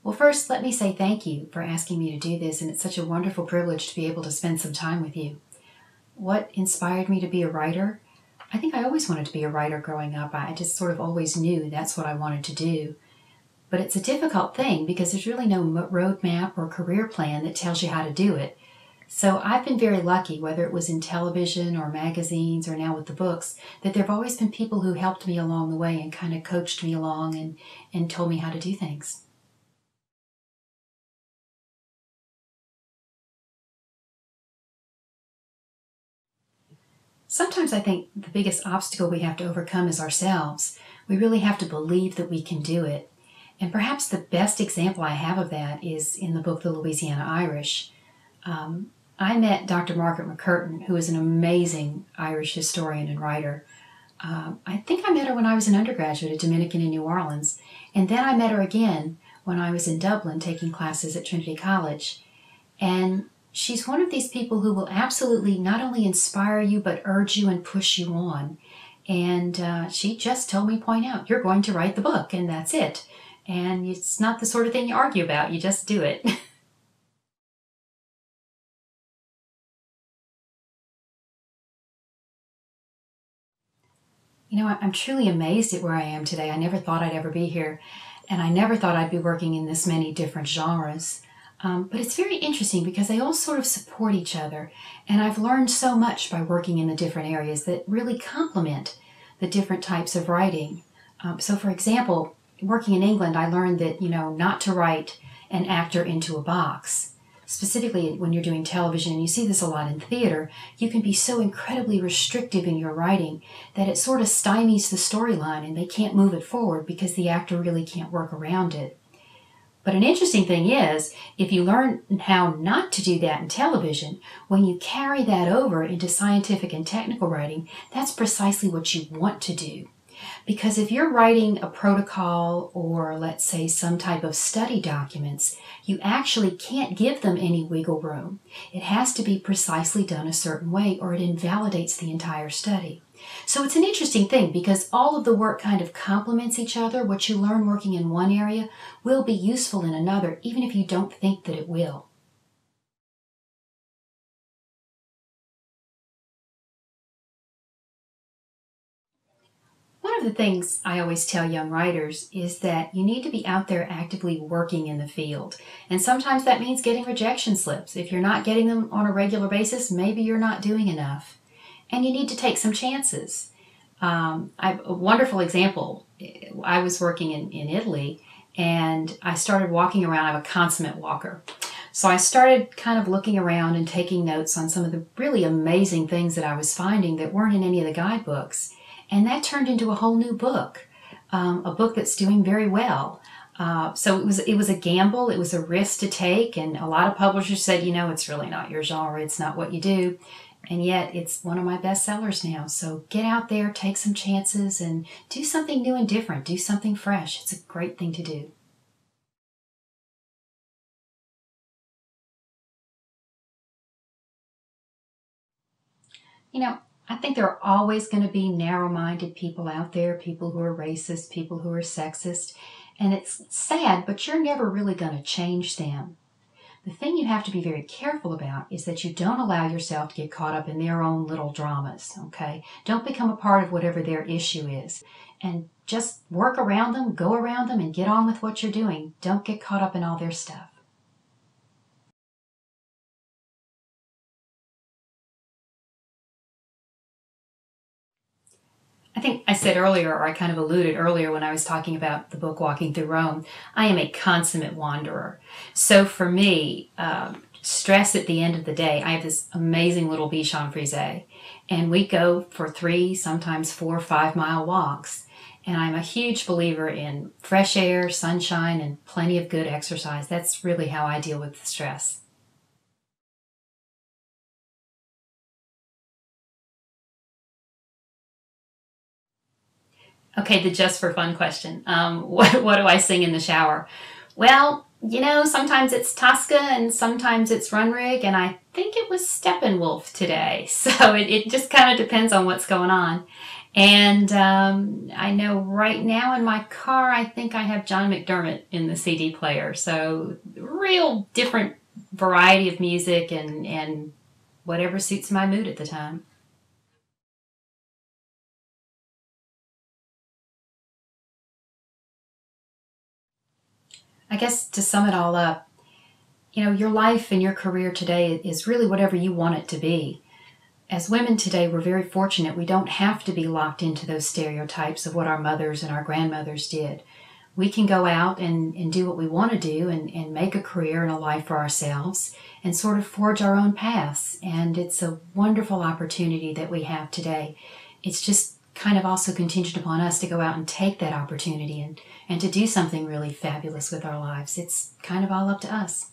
Well, first, let me say thank you for asking me to do this, and it's such a wonderful privilege to be able to spend some time with you. What inspired me to be a writer? I think I always wanted to be a writer growing up. I just sort of always knew that's what I wanted to do. But it's a difficult thing because there's really no roadmap or career plan that tells you how to do it. So I've been very lucky, whether it was in television or magazines or now with the books, that there have always been people who helped me along the way and kind of coached me along and told me how to do things. Sometimes I think the biggest obstacle we have to overcome is ourselves. We really have to believe that we can do it. And perhaps the best example I have of that is in the book The Louisiana Irish. I met Dr. Margaret who is an amazing Irish historian and writer. I think I met her when I was an undergraduate at Dominican in New Orleans, and then I met her again when I was in Dublin taking classes at Trinity College. And she's one of these people who will absolutely not only inspire you, but urge you and push you on. And she just told me, point out, you're going to write the book, and that's it. And it's not the sort of thing you argue about, you just do it. You know, I'm truly amazed at where I am today. I never thought I'd ever be here, and I never thought I'd be working in this many different genres. But it's very interesting because they all sort of support each other, and I've learned so much by working in the different areas that really complement the different types of writing. So for example, working in England, I learned that, not to write an actor into a box. Specifically when you're doing television, and you see this a lot in theater, you can be so incredibly restrictive in your writing that it sort of stymies the storyline and they can't move it forward because the actor really can't work around it. But an interesting thing is, if you learn how not to do that in television, when you carry that over into scientific and technical writing, that's precisely what you want to do. Because if you're writing a protocol or, let's say, some type of study documents, you actually can't give them any wiggle room. It has to be precisely done a certain way or it invalidates the entire study. So it's an interesting thing because all of the work kind of complements each other. What you learn working in one area will be useful in another, even if you don't think that it will. One of the things I always tell young writers is that you need to be out there actively working in the field. And sometimes that means getting rejection slips. If you're not getting them on a regular basis, maybe you're not doing enough. And you need to take some chances. I have a wonderful example. I was working in Italy, and I started walking around. I'm a consummate walker. So I started kind of looking around and taking notes on some of the really amazing things that I was finding that weren't in any of the guidebooks. And that turned into a whole new book, a book that's doing very well. So it was a gamble, it was a risk to take, and a lot of publishers said, it's really not your genre, it's not what you do. And yet it's one of my best sellers now. So get out there, take some chances, and do something new and different. Do something fresh. It's a great thing to do. I think there are always going to be narrow-minded people out there, people who are racist, people who are sexist. And it's sad, but you're never really going to change them. The thing you have to be very careful about is that you don't allow yourself to get caught up in their own little dramas, okay? Don't become a part of whatever their issue is. And just work around them, go around them, and get on with what you're doing. Don't get caught up in all their stuff. I think I said earlier, or I kind of alluded earlier when I was talking about the book Walking Through Rome, I am a consummate wanderer. So for me, stress at the end of the day, I have this amazing little Bichon Frise, and we go for 3, sometimes 4, 5-mile walks. And I'm a huge believer in fresh air, sunshine, and plenty of good exercise. That's really how I deal with the stress. Okay, the just for fun question. What do I sing in the shower? Well, sometimes it's Tosca and sometimes it's Runrig, and I think it was Steppenwolf today. So it just kind of depends on what's going on. And I know right now in my car, I think I have John McDermott in the CD player. So real different variety of music and whatever suits my mood at the time. I guess to sum it all up, your life and your career today is really whatever you want it to be. As women today, we're very fortunate. We don't have to be locked into those stereotypes of what our mothers and our grandmothers did. We can go out and do what we want to do and make a career and a life for ourselves and sort of forge our own paths. And it's a wonderful opportunity that we have today. It's just kind of also contingent upon us to go out and take that opportunity and to do something really fabulous with our lives. It's kind of all up to us.